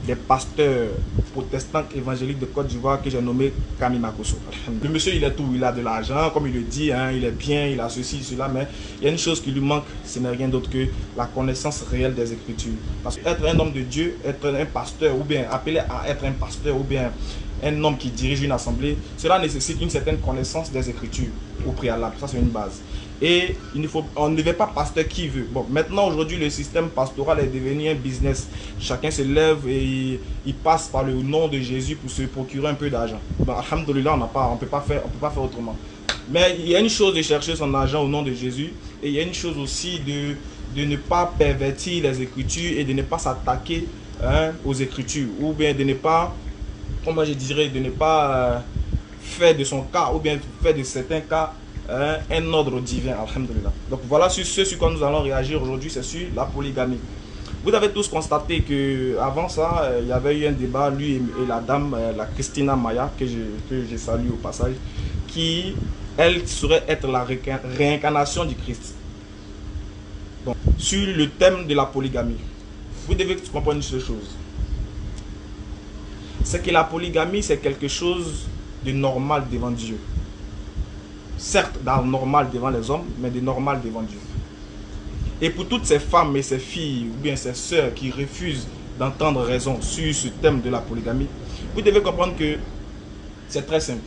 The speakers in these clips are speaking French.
des pasteurs protestants évangéliques de Côte d'Ivoire que j'ai nommé Camille Makosso. Le monsieur, il a tout, il a de l'argent, comme il le dit, hein, il est bien, il a ceci, cela, mais il y a une chose qui lui manque, ce n'est rien d'autre que la connaissance réelle des Écritures. Parce qu'être un homme de Dieu, être un pasteur, ou bien appelé à être un pasteur, ou bien un homme qui dirige une assemblée, cela nécessite une certaine connaissance des Écritures au préalable. Ça, c'est une base. Et on ne devait pas pasteur qui veut. Bon, maintenant, aujourd'hui, le système pastoral est devenu un business. Chacun se lève et il passe par le nom de Jésus pour se procurer un peu d'argent. Bon, alhamdoulilah, on ne peut pas faire autrement. Mais il y a une chose de chercher son argent au nom de Jésus, et il y a une chose aussi de ne pas pervertir les Écritures et de ne pas s'attaquer aux Écritures, ou bien de ne pas, comment je dirais, de ne pas faire de son cas, ou bien faire de certains cas un ordre divin, alhamdoulilah. Donc voilà ce sur quoi nous allons réagir aujourd'hui, c'est sur la polygamie. Vous avez tous constaté que avant ça, il y avait eu un débat, lui et la dame, la Christina Maya, que je salue au passage, qui, elle, serait être la réincarnation du Christ. Donc, sur le thème de la polygamie, vous devez comprendre une seule chose. C'est que la polygamie, c'est quelque chose de normal devant Dieu. Certes, normal devant les hommes, mais de normal devant Dieu. Et pour toutes ces femmes et ces filles, ou bien ces sœurs qui refusent d'entendre raison sur ce thème de la polygamie, vous devez comprendre que c'est très simple.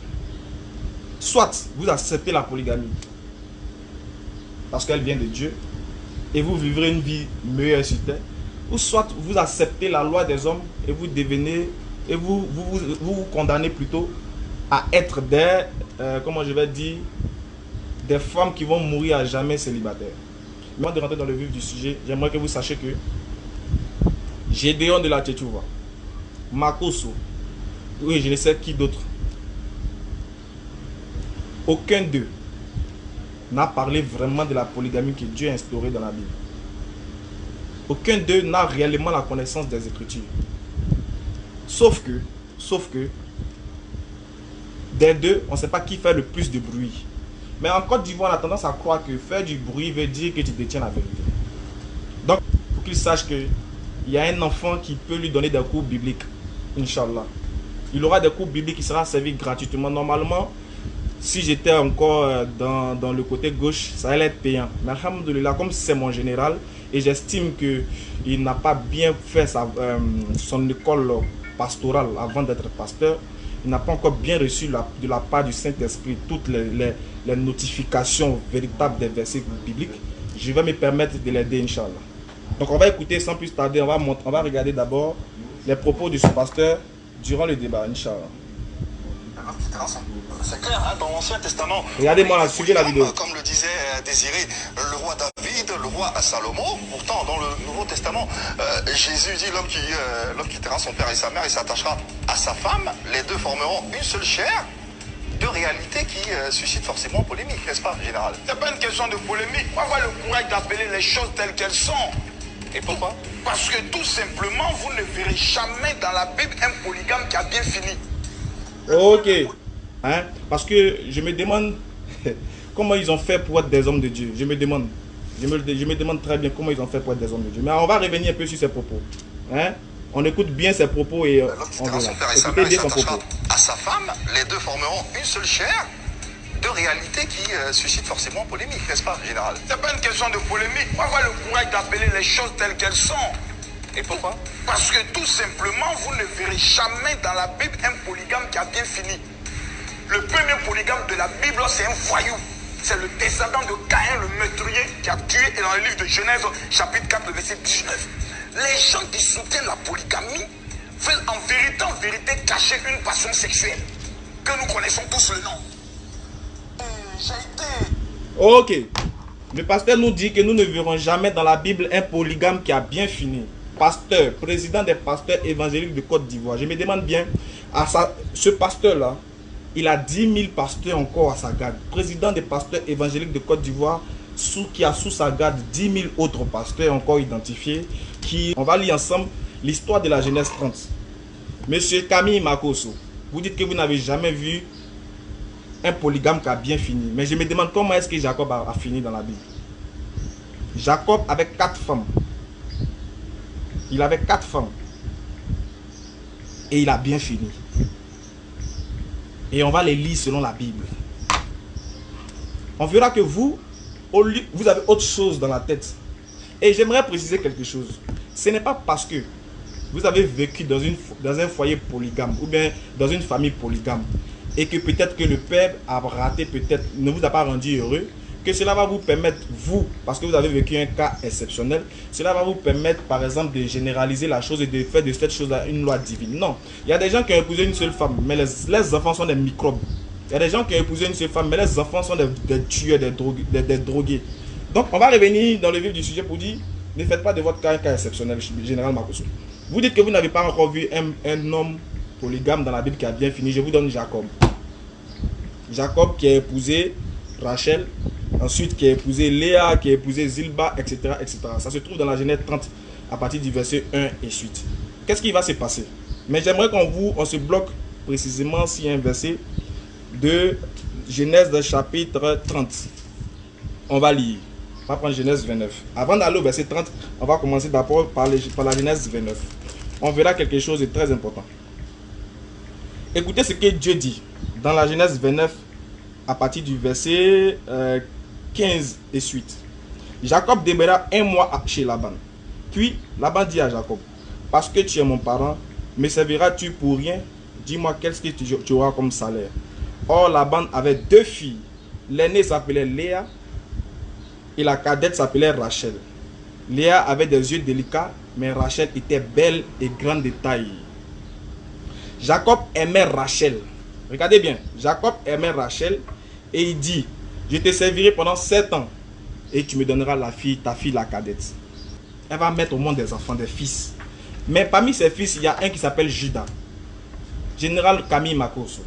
Soit vous acceptez la polygamie parce qu'elle vient de Dieu et vous vivrez une vie meilleure sur terre, ou soit vous acceptez la loi des hommes et vous devenez, et vous condamnez plutôt à être des, comment je vais dire, des femmes qui vont mourir à jamais célibataires. Mais avant de rentrer dans le vif du sujet, j'aimerais que vous sachiez que Gédéon de la Tchétchouva, Makosso, oui, je ne sais qui d'autre, aucun d'eux n'a parlé vraiment de la polygamie que Dieu a instaurée dans la Bible. Aucun d'eux n'a réellement la connaissance des Écritures. Sauf que, des deux, on ne sait pas qui fait le plus de bruit. Mais en Côte d'Ivoire, on a tendance à croire que faire du bruit veut dire que tu détiens la vérité. Donc, il faut qu'il sache qu'il y a un enfant qui peut lui donner des cours bibliques. Inch'Allah. Il aura des cours bibliques qui sera servi gratuitement. Normalement, si j'étais encore dans le côté gauche, ça allait être payant. Mais alhamdoulilah, comme c'est mon général, et j'estime qu'il n'a pas bien fait son école pastorale avant d'être pasteur, il n'a pas encore bien reçu de la part du Saint-Esprit toutes les notifications véritables des versets bibliques. Je vais me permettre de l'aider, Inch'Allah. Donc on va écouter sans plus tarder, on va regarder d'abord les propos de ce pasteur durant le débat, Inch'Allah. C'est clair, hein, dans l'Ancien Testament. Regardez-moi là, suivez la vidéo. Comme le disait Désiré, le roi David, le roi Salomon. Pourtant, dans le Nouveau Testament, Jésus dit l'homme qui quittera son père et sa mère et s'attachera à sa femme. Les deux formeront une seule chair. Deux réalités qui suscitent forcément polémique, n'est-ce pas, général? C'est pas une question de polémique. On va avoir le courage d'appeler les choses telles qu'elles sont. Et pourquoi? Parce que tout simplement, vous ne verrez jamais dans la Bible un polygame qui a bien fini. Ok. Hein? Parce que je me demande comment ils ont fait pour être des hommes de Dieu. Je me demande très bien comment ils ont fait pour être des hommes de Dieu. Mais on va revenir un peu sur ces propos. Hein? On écoute bien ses propos et on verra. Écoutez bien son propos. À sa femme, les deux formeront une seule chair. Deux réalités qui suscitent forcément polémique, n'est-ce pas, général? C'est pas une question de polémique. On va avoir le courage d'appeler les choses telles qu'elles sont. Et pourquoi? Parce que tout simplement, vous ne verrez jamais dans la Bible un polygame qui a bien fini. Le premier polygame de la Bible, c'est un voyou. C'est le descendant de Caïn, le meurtrier, qui a tué, et dans le livre de Genèse, chapitre 4, verset 19. Les gens qui soutiennent la polygamie veulent en vérité cacher une passion sexuelle, que nous connaissons tous le nom. Ok. Le pasteur nous dit que nous ne verrons jamais dans la Bible un polygame qui a bien fini. Pasteur, président des pasteurs évangéliques de Côte d'Ivoire. Je me demande bien, ce pasteur-là, il a 10 000 pasteurs encore à sa garde. Président des pasteurs évangéliques de Côte d'Ivoire, qui a sous sa garde 10 000 autres pasteurs encore identifiés. On va lire ensemble l'histoire de la Genèse 30. Monsieur Camille Makosso, vous dites que vous n'avez jamais vu un polygame qui a bien fini. Mais je me demande comment est-ce que Jacob a fini dans la Bible. Jacob avait 4 femmes. Il avait 4 femmes. Et il a bien fini. Et on va les lire selon la Bible. On verra que vous avez autre chose dans la tête. Et j'aimerais préciser quelque chose. Ce n'est pas parce que vous avez vécu dans un foyer polygame ou bien dans une famille polygame et que peut-être que le père a raté, peut-être ne vous a pas rendu heureux, que cela va vous permettre, vous, parce que vous avez vécu un cas exceptionnel, cela va vous permettre par exemple de généraliser la chose et de faire de cette chose-là une loi divine. Non, il y a des gens qui ont épousé une seule femme, mais les enfants sont des microbes. Il y a des gens qui ont épousé une seule femme, mais les enfants sont des tueurs, des drogués. Donc on va revenir dans le vif du sujet pour dire, ne faites pas de votre cas un cas exceptionnel, général Makosso. Vous dites que vous n'avez pas encore vu un homme polygame dans la Bible qui a bien fini. Je vous donne Jacob. Jacob qui a épousé Rachel, ensuite qui a épousé Léa, qui a épousé Zilba, etc., etc. Ça se trouve dans la Genèse 30 à partir du verset 1 et suite. Qu'est-ce qui va se passer? Mais j'aimerais qu'on se bloque précisément sur un verset de Genèse chapitre 30. On va lire. On va prendre Genèse 29. Avant d'aller au verset 30, on va commencer d'abord par la Genèse 29. On verra quelque chose de très important. Écoutez ce que Dieu dit dans la Genèse 29 à partir du verset 15 et suite. Jacob demeura un mois chez Laban. Puis Laban dit à Jacob, parce que tu es mon parent, me serviras-tu pour rien? Dis-moi qu'est-ce que tu auras comme salaire. Or Laban avait deux filles. L'aînée s'appelait Léa et la cadette s'appelait Rachel. Léa avait des yeux délicats, mais Rachel était belle et grande de taille. Jacob aimait Rachel. Regardez bien, Jacob aimait Rachel et il dit, je te servirai pendant 7 ans et tu me donneras ta fille la cadette. Elle va mettre au monde des enfants, des fils. Mais parmi ses fils, il y a un qui s'appelle Judas. Général Camille Makosso.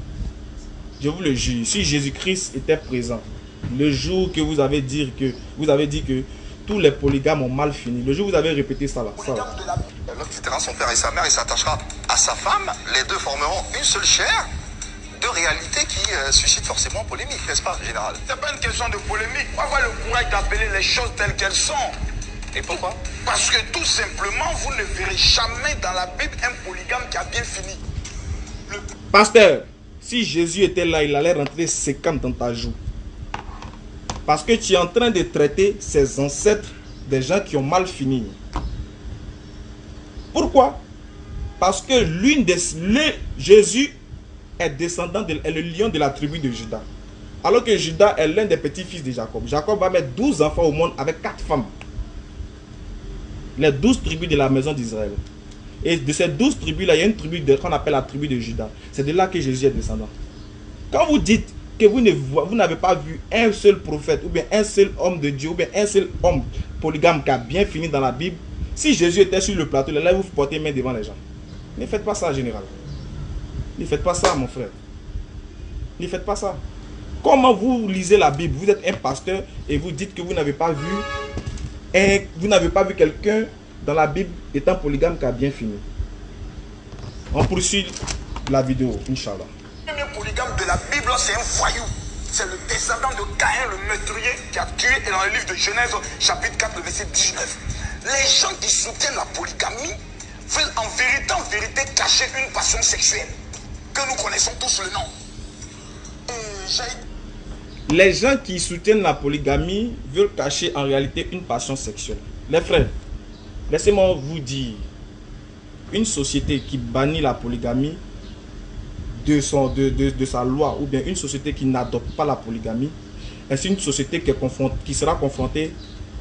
Je vous le jure, si Jésus-Christ était présent, le jour que vous avez dit que tous les polygames ont mal fini, le jour où vous avez répété ça là. L'homme quittera son père et sa mère et s'attachera à sa femme. Les deux formeront une seule chair. Deux réalités qui suscitent forcément polémique, n'est-ce pas, général? C'est pas une question de polémique. On va avoir le courage d'appeler les choses telles qu'elles sont. Et pourquoi? Parce que tout simplement, vous ne verrez jamais dans la Bible un polygame qui a bien fini. Pasteur, si Jésus était là, il allait rentrer séquent dans ta joue. Parce que tu es en train de traiter ses ancêtres des gens qui ont mal fini. Pourquoi? Parce que Jésus est descendant, est le lion de la tribu de Judas. Alors que Judas est l'un des petits-fils de Jacob. Jacob va mettre 12 enfants au monde avec 4 femmes. Les 12 tribus de la maison d'Israël. Et de ces 12 tribus-là, il y a une tribu qu'on appelle la tribu de Judas. C'est de là que Jésus est descendant. Quand vous dites que vous n'avez pas vu un seul prophète, ou bien un seul homme de Dieu, ou bien un seul homme polygame qui a bien fini dans la Bible, si Jésus était sur le plateau, là, vous portez main devant les gens. Ne faites pas ça, général. Ne faites pas ça, mon frère. Ne faites pas ça. Comment vous lisez la Bible? Vous êtes un pasteur et vous dites que vous n'avez pas vu quelqu'un dans la Bible étant polygame qui a bien fini. On poursuit la vidéo, Inch'Allah. Le premier polygame de la Bible, c'est un voyou. C'est le descendant de Caïn, le meurtrier, qui a tué, et dans le livre de Genèse, chapitre 4, verset 19. Les gens qui soutiennent la polygamie veulent en vérité cacher une passion sexuelle, que nous connaissons tous le nom. Les gens qui soutiennent la polygamie veulent cacher en réalité une passion sexuelle. Les frères, laissez-moi vous dire, une société qui bannit la polygamie de sa loi, ou bien une société qui n'adopte pas la polygamie, c'est une société qui sera confrontée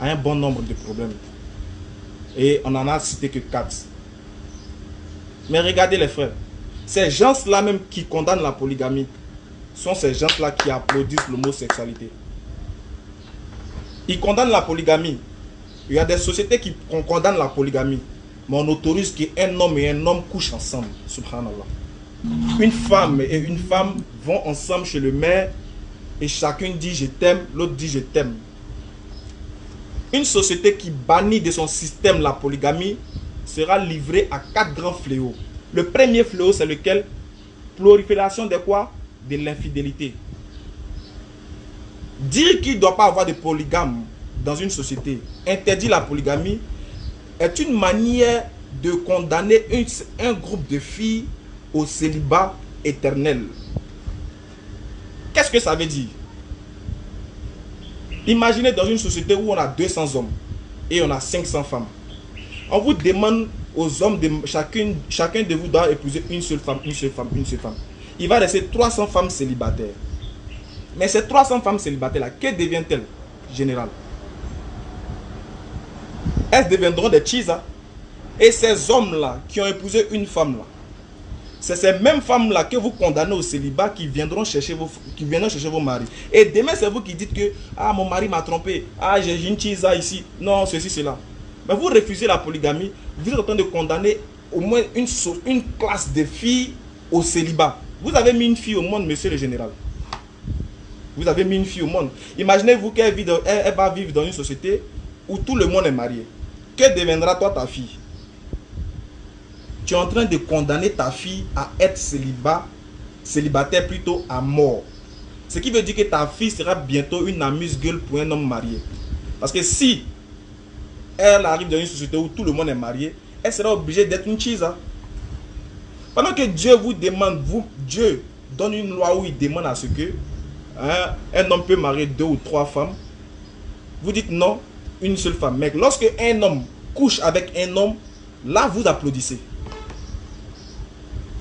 à un bon nombre de problèmes. Et on n'en a cité que 4. Mais regardez les frères, ces gens-là même qui condamnent la polygamie sont ces gens-là qui applaudissent l'homosexualité. Ils condamnent la polygamie. Il y a des sociétés qui condamnent la polygamie, mais on autorise qu'un homme et un homme couchent ensemble. Subhanallah. Une femme et une femme vont ensemble chez le maire et chacun dit je t'aime, l'autre dit je t'aime. Une société qui bannit de son système la polygamie sera livrée à 4 grands fléaux. Le premier fléau, c'est lequel? Prolifération de quoi? De l'infidélité. Dire qu'il ne doit pas avoir de polygame dans une société, interdire la polygamie, est une manière de condamner un groupe de filles au célibat éternel. Qu'est-ce que ça veut dire? Imaginez dans une société où on a 200 hommes et on a 500 femmes. On vous demande aux hommes, chacun de vous doit épouser une seule femme, une seule femme, une seule femme. Il va rester 300 femmes célibataires. Mais ces 300 femmes célibataires-là, que deviennent-elles, général? Elles deviendront des chisas. Et ces hommes-là qui ont épousé une femme-là, c'est ces mêmes femmes-là que vous condamnez au célibat qui viendront chercher vos maris. Et demain, c'est vous qui dites que ah, mon mari m'a trompé, ah, j'ai une chisa ici, non, ceci, cela. Mais vous refusez la polygamie, vous êtes en train de condamner au moins une classe de filles au célibat. Vous avez mis une fille au monde, monsieur le général. Vous avez mis une fille au monde. Imaginez-vous qu'elle va vivre dans une société où tout le monde est marié. Que deviendra toi ta fille? Tu es en train de condamner ta fille à être célibataire, plutôt à mort. Ce qui veut dire que ta fille sera bientôt une amuse-gueule pour un homme marié. Parce que si elle arrive dans une société où tout le monde est marié, elle sera obligée d'être une chisa. Pendant que Dieu vous demande, Dieu donne une loi où il demande à ce que un homme peut marier 2 ou 3 femmes. Vous dites non, une seule femme. Mais lorsque un homme couche avec un homme, là vous applaudissez.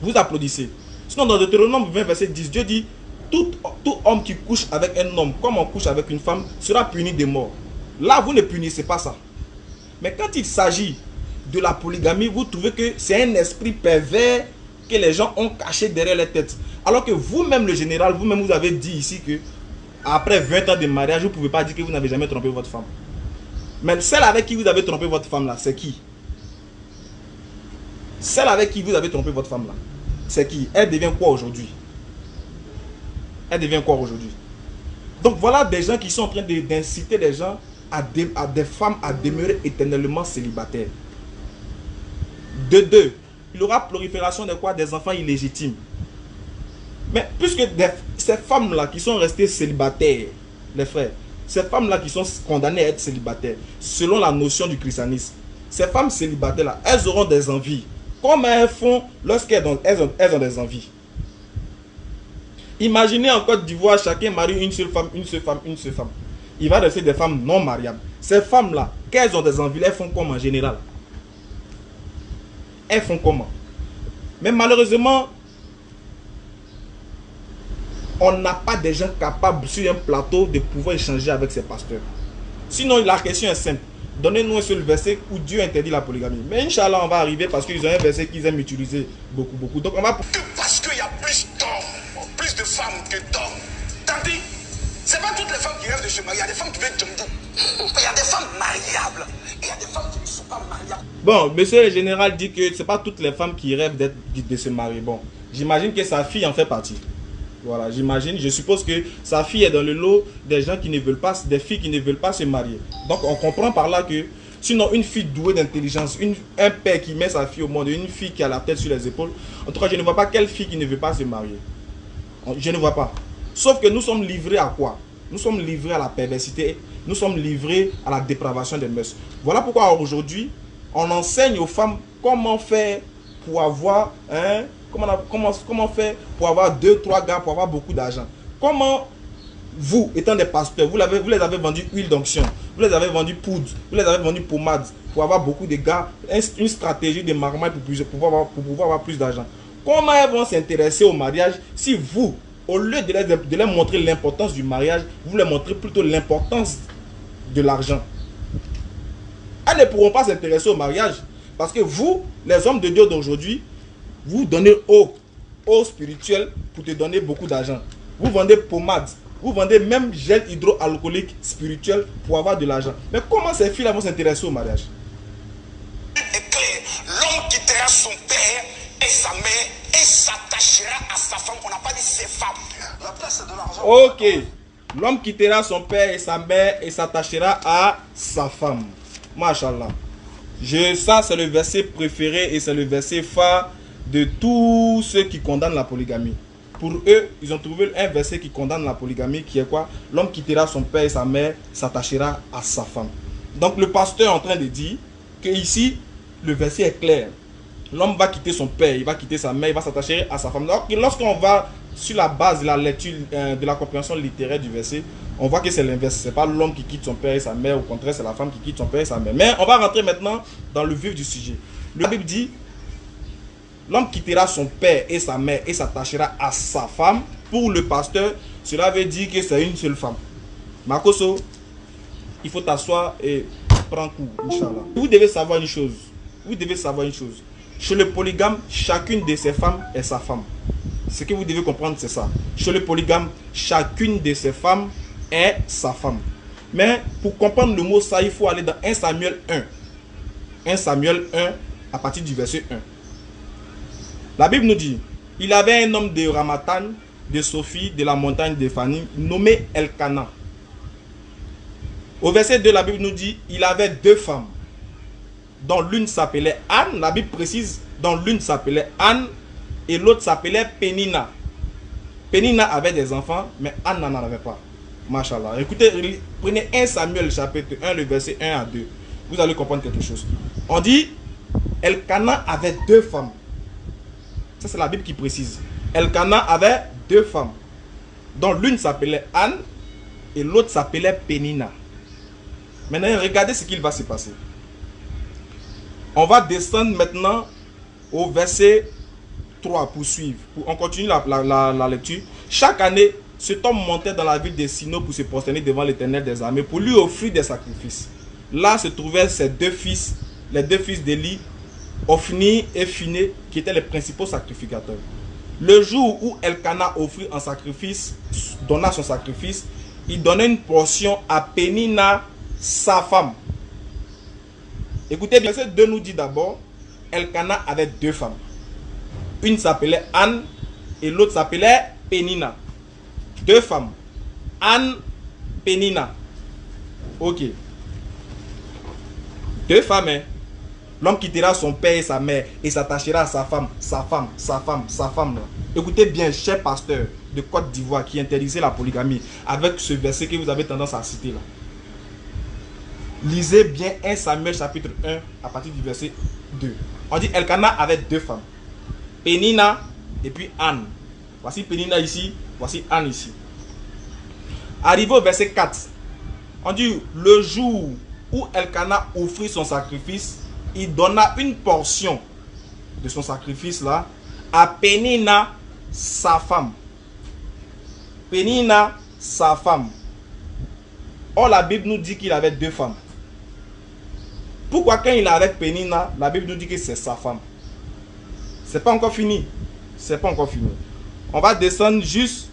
Vous applaudissez. Sinon dans Deutéronome 20 verset 10, Dieu dit tout homme qui couche avec un homme comme on couche avec une femme sera puni de mort. Là vous ne punissez pas ça. Mais quand il s'agit de la polygamie, vous trouvez que c'est un esprit pervers que les gens ont caché derrière les têtes. Alors que vous-même, le général, vous-même, vous avez dit ici que après 20 ans de mariage, vous ne pouvez pas dire que vous n'avez jamais trompé votre femme. Mais celle avec qui vous avez trompé votre femme là, c'est qui? Celle avec qui vous avez trompé votre femme là, c'est qui? Elle devient quoi aujourd'hui? Elle devient quoi aujourd'hui? Donc voilà des gens qui sont en train d'inciter les gens à des femmes à demeurer éternellement célibataires. De deux, il y aura prolifération de quoi? Des enfants illégitimes. Mais puisque ces femmes-là qui sont restées célibataires, les frères, ces femmes-là qui sont condamnées à être célibataires, selon la notion du christianisme, ces femmes célibataires-là, elles auront des envies. Comment elles font lorsqu'elles ont des envies? Imaginez en Côte d'Ivoire, chacun marie une seule femme, une seule femme, une seule femme. Il va rester des femmes non mariables. Ces femmes-là, qu'elles ont des envies, elles font comment en général? Elles font comment? Mais malheureusement, on n'a pas de gens capables sur un plateau de pouvoir échanger avec ces pasteurs. Sinon, la question est simple. Donnez-nous un seul verset où Dieu interdit la polygamie. Mais Inch'Allah, on va arriver parce qu'ils ont un verset qu'ils aiment utiliser beaucoup. Donc, on va... Parce qu'il y a plus d'hommes, plus de femmes que d'hommes. Tandis, ce n'est pas toutes les femmes qui rêvent de se marier. Il y a des femmes qui veulent Djambou. Il y a des femmes mariables. Et il y a des femmes qui ne sont pas mariables. Bon, monsieur le général dit que ce n'est pas toutes les femmes qui rêvent de se marier. Bon, j'imagine que sa fille en fait partie. Voilà, j'imagine, je suppose que sa fille est dans le lot des gens qui ne veulent pas, des filles qui ne veulent pas se marier. Donc on comprend par là que, sinon une fille douée d'intelligence, un père qui met sa fille au monde, une fille qui a la tête sur les épaules, en tout cas je ne vois pas quelle fille qui ne veut pas se marier. Je ne vois pas. Sauf que nous sommes livrés à quoi? Nous sommes livrés à la perversité, nous sommes livrés à la dépravation des mœurs. Voilà pourquoi aujourd'hui, on enseigne aux femmes comment faire pour avoir comment faire pour avoir 2-3 gars, pour avoir beaucoup d'argent. Comment vous, étant des pasteurs, vous les avez vendu huile d'onction, vous les avez vendu poudre, vous les avez vendu pommade pour avoir beaucoup de gars, une stratégie de marmaille pour pouvoir avoir plus d'argent. Comment elles vont s'intéresser au mariage si vous, au lieu de leur montrer l'importance du mariage, vous leur montrez plutôt l'importance de l'argent? Elles ne pourront pas s'intéresser au mariage parce que vous, les hommes de Dieu d'aujourd'hui, vous donnez eau spirituelle pour te donner beaucoup d'argent. Vous vendez pommade, vous vendez même gel hydroalcoolique spirituel pour avoir de l'argent. Mais comment ces filles-là vont s'intéresser au mariage? Est clair. L'homme quittera son père et sa mère et s'attachera à sa femme. On n'a pas dit ses femmes. La place de l'argent. Ok. L'homme quittera son père et sa mère et s'attachera à sa femme. Machallah. Ça, c'est le verset préféré et c'est le verset phare de tous ceux qui condamnent la polygamie. Pour eux, ils ont trouvé un verset qui condamne la polygamie, qui est quoi? L'homme quittera son père et sa mère, s'attachera à sa femme. Donc le pasteur est en train de dire que ici, le verset est clair. l'homme va quitter son père, il va quitter sa mère, il va s'attacher à sa femme. Donc, lorsqu'on va sur la base de la lecture, de la compréhension littéraire du verset, on voit que c'est l'inverse. Ce n'est pas l'homme qui quitte son père et sa mère, au contraire, c'est la femme qui quitte son père et sa mère. Mais on va rentrer maintenant dans le vif du sujet. La Bible dit, l'homme quittera son père et sa mère et s'attachera à sa femme. Pour le pasteur, cela veut dire que c'est une seule femme. Makoso, il faut t'asseoir et prendre cours, Inch'Allah. Vous devez savoir une chose. Vous devez savoir une chose. Chez le polygame, chacune de ses femmes est sa femme. Ce que vous devez comprendre, c'est ça. Chez le polygame, chacune de ses femmes est sa femme. Mais pour comprendre le mot ça, il faut aller dans 1 Samuel 1. 1 Samuel 1, à partir du verset 1. La Bible nous dit, il avait un homme de Ramathan, de Sophie, de la montagne de Fanny, nommé Elkana. Au verset 2, la Bible nous dit, il avait 2 femmes, dont l'une s'appelait Anne. La Bible précise, dont l'une s'appelait Anne et l'autre s'appelait Pénina. Pénina avait des enfants, mais Anne n'en avait pas. Machallah. Écoutez, prenez 1 Samuel chapitre 1, le verset 1 à 2. Vous allez comprendre quelque chose. On dit, Elkana avait 2 femmes. Ça, c'est la Bible qui précise. Elkana avait 2 femmes, dont l'une s'appelait Anne et l'autre s'appelait Pénina. Maintenant, regardez ce qu'il va se passer. On va descendre maintenant au verset 3 pour suivre. On continue la lecture. Chaque année, cet homme montait dans la ville de Sino pour se prosterner devant l'Éternel des armées, pour lui offrir des sacrifices. Là se trouvaient ses 2 fils, les 2 fils d'Élie, Ophni et Phiné, qui étaient les principaux sacrificateurs. Le jour où Elkana offrit un sacrifice, donna son sacrifice, il donnait une portion à Pénina, sa femme. Écoutez bien, verset 2 nous dit d'abord, Elkana avait 2 femmes. Une s'appelait Anne et l'autre s'appelait Pénina. 2 femmes. Anne, Pénina. Ok. 2 femmes, hein. L'homme quittera son père et sa mère et s'attachera à sa femme, sa femme, sa femme, sa femme. Là. Écoutez bien, cher pasteur de Côte d'Ivoire qui interdisait la polygamie avec ce verset que vous avez tendance à citer là. Lisez bien 1 Samuel chapitre 1 à partir du verset 2. On dit Elkana avait 2 femmes. Pénina et puis Anne. Voici Pénina ici, voici Anne ici. Arrivé au verset 4, on dit le jour où Elkana offrit son sacrifice, il donna une portion de son sacrifice là à Pénina, sa femme. Pénina, sa femme. Or la Bible nous dit qu'il avait 2 femmes. Pourquoi quand il est avec Pénina, la Bible nous dit que c'est sa femme? C'est pas encore fini. C'est pas encore fini. On va descendre juste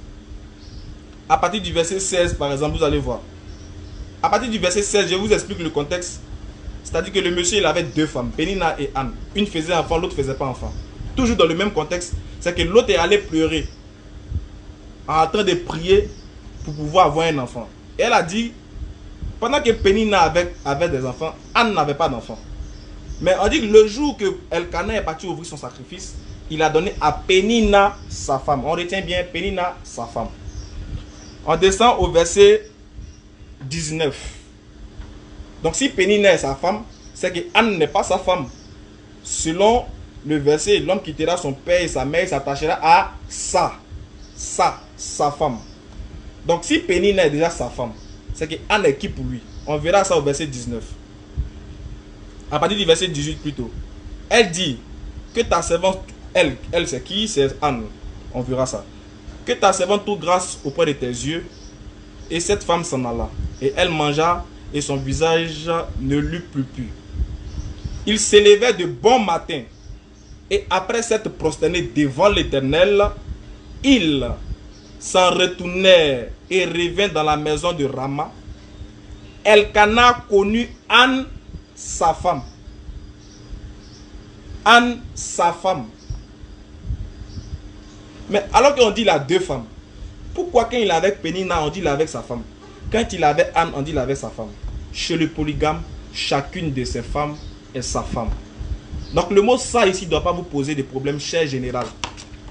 à partir du verset 16 par exemple, vous allez voir. À partir du verset 16, je vous explique le contexte. C'est-à-dire que le monsieur, il avait 2 femmes, Pénina et Anne. Une faisait enfant, l'autre ne faisait pas enfant. Toujours dans le même contexte, c'est que l'autre est allé pleurer en train de prier pour pouvoir avoir un enfant. Et elle a dit, pendant que Pénina avait des enfants, Anne n'avait pas d'enfant. Mais on dit que le jour que Elkana est parti ouvrir son sacrifice, il a donné à Pénina, sa femme. On retient bien Pénina, sa femme. On descend au verset 19. Donc si Pénina est sa femme, c'est que Anne n'est pas sa femme. Selon le verset, l'homme quittera son père et sa mère et s'attachera à sa femme. Donc si Pénina est déjà sa femme, c'est que Anne est qui pour lui? On verra ça au verset 19. À partir du verset 18 plutôt. Elle dit que ta servante, elle c'est qui? C'est Anne. On verra ça. Que ta servante trouve grâce auprès de tes yeux. Et cette femme s'en alla. Et elle mangea et son visage ne lui plut. Il s'élevait de bon matin. Et après s'être prosterné devant l'Éternel, il s'en retournait et revint dans la maison de Rama. Elkana connut Anne, sa femme. Anne, sa femme. Mais alors qu'on dit il a 2 femmes, pourquoi quand il est avec Pénina, on dit il est avec sa femme? Quand il est avec Anne, on dit il est avec sa femme. Chez le polygame, chacune de ses femmes est sa femme. Donc le mot ça ici ne doit pas vous poser des problèmes, cher général,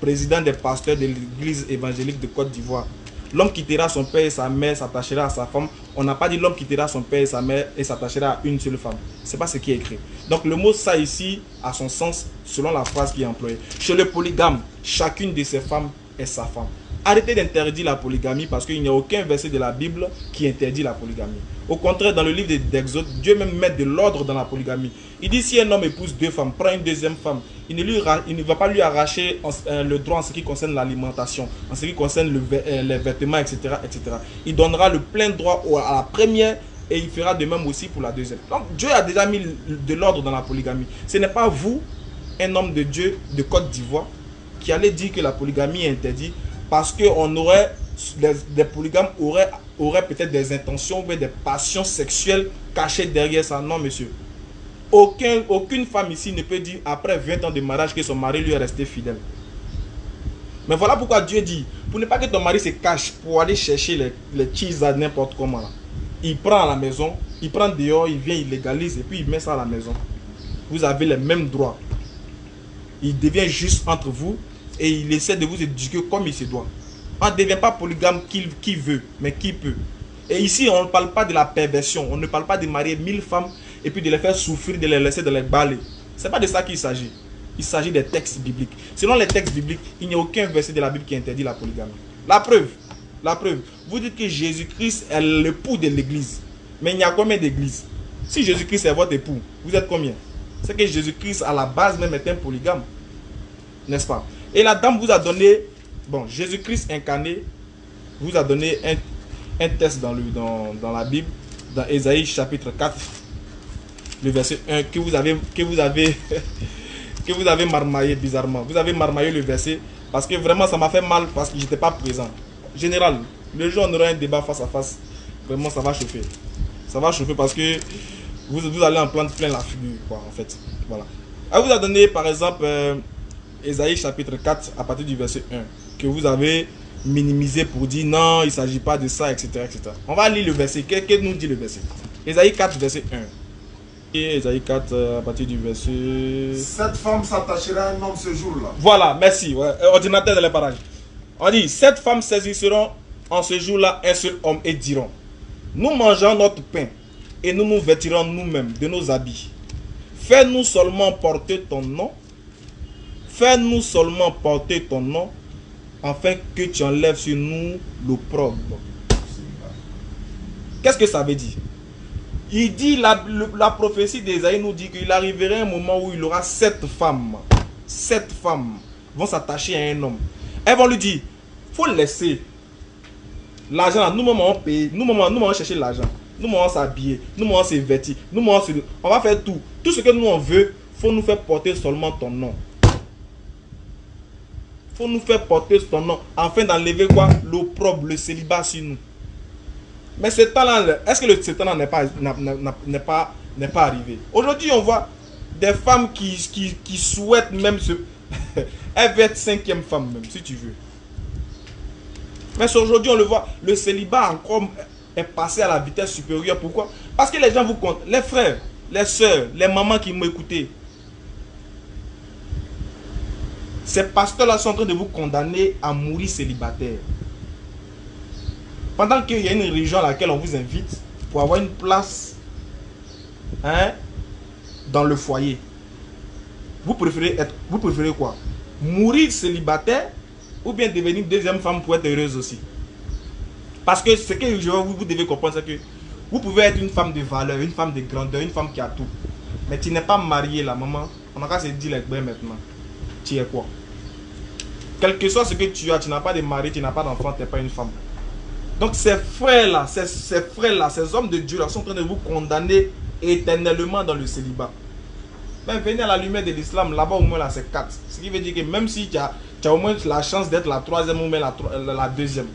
président des pasteurs de l'église évangélique de Côte d'Ivoire. l'homme quittera son père et sa mère, s'attachera à sa femme. On n'a pas dit l'homme quittera son père et sa mère et s'attachera à une seule femme. Ce n'est pas ce qui est écrit. Donc le mot ça ici a son sens selon la phrase qui est employée. Chez le polygame, chacune de ses femmes est sa femme. Arrêtez d'interdire la polygamie parce qu'il n'y a aucun verset de la Bible qui interdit la polygamie. Au contraire, dans le livre d'Exode, Dieu même met de l'ordre dans la polygamie. Il dit si un homme épouse 2 femmes, prend une deuxième femme, il ne va pas lui arracher le droit en ce qui concerne l'alimentation, en ce qui concerne les vêtements, etc., etc. Il donnera le plein droit à la première et il fera de même aussi pour la deuxième. Donc Dieu a déjà mis de l'ordre dans la polygamie. Ce n'est pas vous, un homme de Dieu de Côte d'Ivoire, qui allez dire que la polygamie est interdite parce que des polygames auraient peut-être des intentions ou des passions sexuelles cachées derrière ça. Non, monsieur. Aucune femme ici ne peut dire après 20 ans de mariage que son mari lui est resté fidèle. Mais voilà pourquoi Dieu dit, pour ne pas que ton mari se cache pour aller chercher les cheese à n'importe comment. Là. Il prend à la maison, il prend dehors, il vient, il légalise et puis il met ça à la maison. Vous avez les mêmes droits. Il devient juste entre vous et il essaie de vous éduquer comme il se doit. On ne devient pas polygame qui veut, mais qui peut. Et ici, on ne parle pas de la perversion. On ne parle pas de marier 1000 femmes et puis de les faire souffrir, de les laisser dans les balais. Ce n'est pas de ça qu'il s'agit. Il s'agit des textes bibliques. Selon les textes bibliques, il n'y a aucun verset de la Bible qui interdit la polygamie. La preuve. Vous dites que Jésus-Christ est l'époux de l'église. Mais il y a combien d'églises? Si Jésus-Christ est votre époux, vous êtes combien? C'est que Jésus-Christ, à la base même, est un polygame. N'est-ce pas? Et la dame vous a donné, Jésus-Christ incarné vous a donné un texte dans la Bible, dans Ésaïe chapitre 4, le verset 1, que vous avez que vous avez marmaillé bizarrement. Vous avez marmaillé le verset parce que vraiment ça m'a fait mal parce que je n'étais pas présent. Général, le jour où on aura un débat face à face, vraiment ça va chauffer. Ça va chauffer parce que vous allez en prendre plein la figure, quoi, en fait. Voilà. Elle vous a donné par exemple Ésaïe chapitre 4 à partir du verset 1 que vous avez minimisé pour dire non, il ne s'agit pas de ça, etc., etc. On va lire le verset. Qu'est-ce que nous dit le verset? Ésaïe 4 verset 1. Et Ésaïe 4 à partir du verset... Cette femme s'attachera à un homme ce jour-là. Voilà, merci. Ouais. Ordinateur de les parages. On dit, 7 femmes saisiront en ce jour-là un seul homme et diront, nous mangeons notre pain et nous nous vêtirons nous-mêmes de nos habits. Fais-nous seulement porter ton nom. Fais-nous seulement porter ton nom, afin que tu enlèves sur nous l'opprobre. Qu'est-ce que ça veut dire? Il dit, la prophétie d'Ésaïe nous dit qu'il arriverait un moment où il aura 7 femmes. 7 femmes vont s'attacher à un homme. Elles vont lui dire, il faut laisser l'argent, nous on paye, nous on chercher l'argent, nous on s'habiller, nous on se vêtir, on va faire tout. Tout ce que nous on veut, il faut nous faire porter seulement ton nom. Il faut nous faire porter ton nom afin d'enlever quoi? L'opprobre, le célibat sur nous. Mais ce temps-là, est-ce que ce temps-là n'est pas arrivé? Aujourd'hui, on voit des femmes qui souhaitent même se... Elle veut être 5e femme même, si tu veux. Mais aujourd'hui, on le voit, le célibat encore est passé à la vitesse supérieure. Pourquoi? Parce que les gens vous comptent, les frères, les soeurs, les mamans qui m'ont écouté. Ces pasteurs-là sont en train de vous condamner à mourir célibataire. Pendant qu'il y a une religion à laquelle on vous invite pour avoir une place dans le foyer. Vous préférez quoi? Mourir célibataire ou bien devenir 2e femme pour être heureuse aussi? Parce que ce que vous devez comprendre, c'est que vous pouvez être une femme de valeur, une femme de grandeur, une femme qui a tout. Mais tu n'es pas mariée là, maman. On n'a qu'à se dire maintenant. Tu es quoi? Quel que soit ce que tu as, tu n'as pas de mari, tu n'as pas d'enfant, tu n'es pas une femme. Donc ces frères-là, ces hommes de Dieu là sont en train de vous condamner éternellement dans le célibat. Mais venez à la lumière de l'islam, là-bas au moins là c'est 4. Ce qui veut dire que même si tu as au moins la chance d'être la 3e ou même la 2e,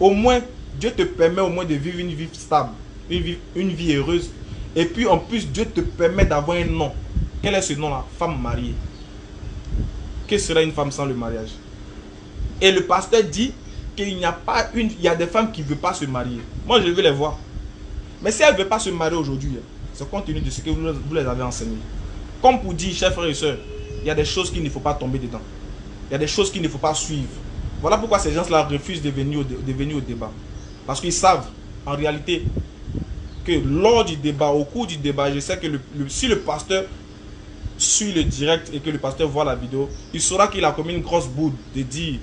au moins Dieu te permet au moins de vivre une vie stable, une vie heureuse. Et puis en plus Dieu te permet d'avoir un nom. Quel est ce nom-là? Femme mariée. Que serait une femme sans le mariage? Et le pasteur dit qu'il n'y a pas il y a des femmes qui ne veulent pas se marier. Moi je veux les voir. Mais si elles ne veulent pas se marier aujourd'hui, c'est compte tenu de ce que vous les avez enseigné. Comme pour dire, chers frères et sœurs, il y a des choses qu'il ne faut pas tomber dedans. Il y a des choses qu'il ne faut pas suivre. Voilà pourquoi ces gens-là refusent de venir au débat. Parce qu'ils savent, en réalité, que lors du débat, au cours du débat, je sais que si le pasteur suit le direct et que le pasteur voit la vidéo, il saura qu'il a commis une grosse bourde de dire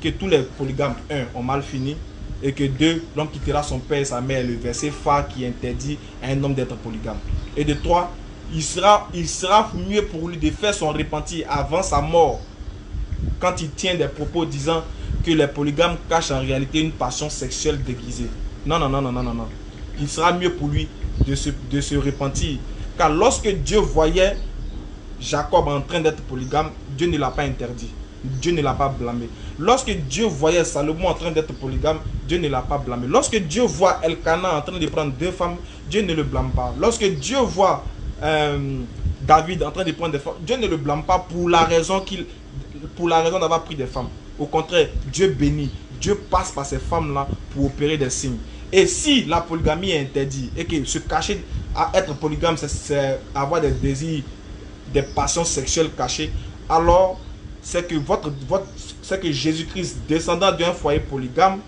que tous les polygames, 1, ont mal fini, et que 2, l'homme quittera son père et sa mère, le verset phare qui interdit à un homme d'être polygame. Et de 3, il sera mieux pour lui de faire son repentir avant sa mort, quand il tient des propos disant que les polygames cachent en réalité une passion sexuelle déguisée. Non. Il sera mieux pour lui de se repentir. Car lorsque Dieu voyait Jacob en train d'être polygame, Dieu ne l'a pas interdit. Dieu ne l'a pas blâmé. Lorsque Dieu voyait Salomon en train d'être polygame, Dieu ne l'a pas blâmé. Lorsque Dieu voit Elkanah en train de prendre 2 femmes, Dieu ne le blâme pas. Lorsque Dieu voit David en train de prendre des femmes, Dieu ne le blâme pas pour la raison d'avoir pris des femmes. Au contraire, Dieu bénit. Dieu passe par ces femmes-là pour opérer des signes. Et si la polygamie est interdite et que se cacher à être polygame, c'est avoir des désirs, des passions sexuelles cachées, alors c'est que Jésus-Christ, descendant d'un foyer polygame,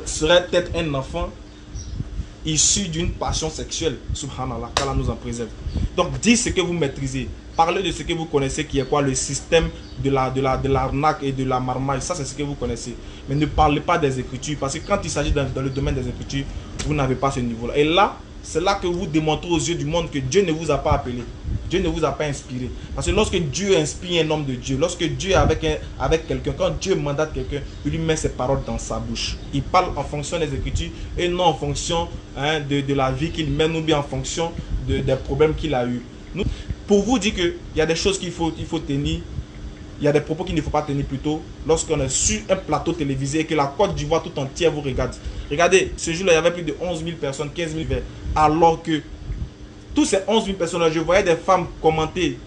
serait peut-être un enfant issu d'une passion sexuelle. Subhanallah, qu'Allah nous en préserve. Donc, dites ce que vous maîtrisez. Parlez de ce que vous connaissez, qui est quoi? Le système de l'arnaque et de la marmaille. Ça, c'est ce que vous connaissez. Mais ne parlez pas des Écritures, parce que quand il s'agit dans le domaine des Écritures, vous n'avez pas ce niveau-là. Et là, c'est là que vous démontrez aux yeux du monde que Dieu ne vous a pas appelé. Dieu ne vous a pas inspiré. Parce que lorsque Dieu inspire un homme de Dieu, lorsque Dieu est avec quelqu'un, quand Dieu mandate quelqu'un, il lui met ses paroles dans sa bouche. Il parle en fonction des Écritures et non en fonction de la vie qu'il mène ou bien en fonction des problèmes qu'il a eu. Pour vous dire qu'il y a des choses qu'il faut tenir, il y a des propos qu'il ne faut pas tenir plutôt lorsqu'on est sur un plateau télévisé et que la Côte d'Ivoire tout entière vous regarde. Regardez, ce jour-là, il y avait plus de 11 000 personnes, 15 000 vers, alors que tous ces 11 000 personnes-là, je voyais des femmes commenter.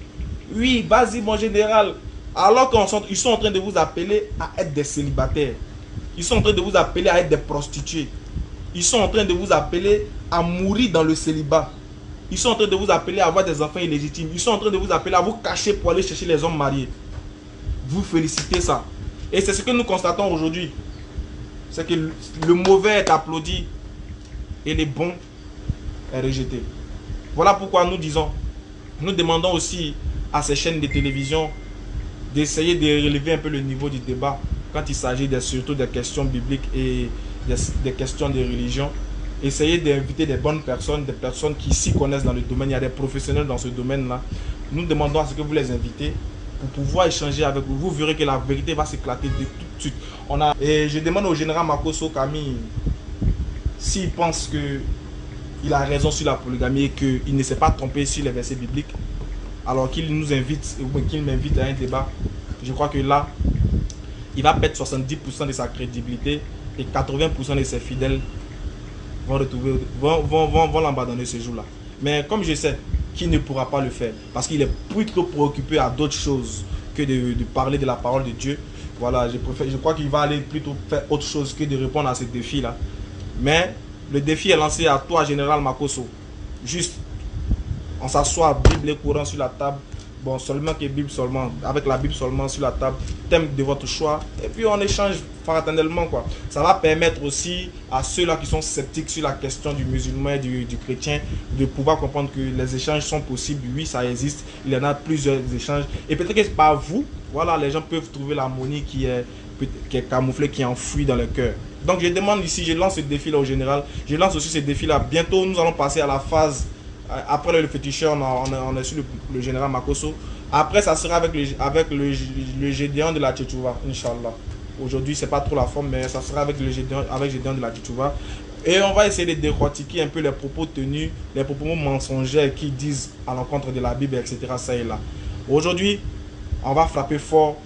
Oui, vas-y mon général. Alors qu'ils sont en train de vous appeler à être des célibataires. Ils sont en train de vous appeler à être des prostituées. Ils sont en train de vous appeler à mourir dans le célibat. Ils sont en train de vous appeler à avoir des enfants illégitimes. Ils sont en train de vous appeler à vous cacher pour aller chercher les hommes mariés. Vous félicitez ça. Et c'est ce que nous constatons aujourd'hui. C'est que le mauvais est applaudi et le bon est rejeté. Voilà pourquoi nous demandons aussi à ces chaînes de télévision d'essayer de relever un peu le niveau du débat quand il s'agit surtout des questions bibliques et des questions de religion. Essayez d'inviter des bonnes personnes, des personnes qui s'y connaissent dans le domaine. Il y a des professionnels dans ce domaine-là. Nous demandons à ce que vous les invitez pour pouvoir échanger avec vous. Vous verrez que la vérité va s'éclater tout de suite. Et je demande au général Makosso Camille s'il pense qu'il a raison sur la polygamie et qu'il ne s'est pas trompé sur les versets bibliques, alors qu'il nous invite, ou qu'il m'invite à un débat. Je crois que là, il va perdre 70% de sa crédibilité et 80% de ses fidèles vont l'abandonner ce jour-là. Mais comme je sais qu'il ne pourra pas le faire, parce qu'il est plutôt préoccupé à d'autres choses que de parler de la parole de Dieu, voilà, je crois qu'il va aller plutôt faire autre chose que de répondre à ce défi-là. Mais le défi est lancé à toi, Général Makosso. Juste, on s'assoit, Bible et Coran sur la table. Bon, seulement que Bible seulement, avec la Bible seulement sur la table, thème de votre choix. Et puis on échange fraternellement, quoi. Ça va permettre aussi à ceux-là qui sont sceptiques sur la question du musulman et du chrétien de pouvoir comprendre que les échanges sont possibles. Oui, ça existe. Il y en a plusieurs échanges. Et peut-être que par vous, voilà, les gens peuvent trouver l'harmonie qui est camouflée, qui est enfouie dans le cœur. Donc je demande ici, je lance ce défi-là au général. Je lance aussi ce défi-là. Bientôt, nous allons passer à la phase. Après le féticheur, on a su le général Makosso. Après, ça sera avec le Gédéon de la Tchétchouva, Inch'Allah. Aujourd'hui, c'est pas trop la forme, mais ça sera avec le Gédéon de la Tchétchouva. Et on va essayer de décortiquer un peu les propos tenus, les propos mensongers qui disent à l'encontre de la Bible, etc. Ça et là. Aujourd'hui, on va frapper fort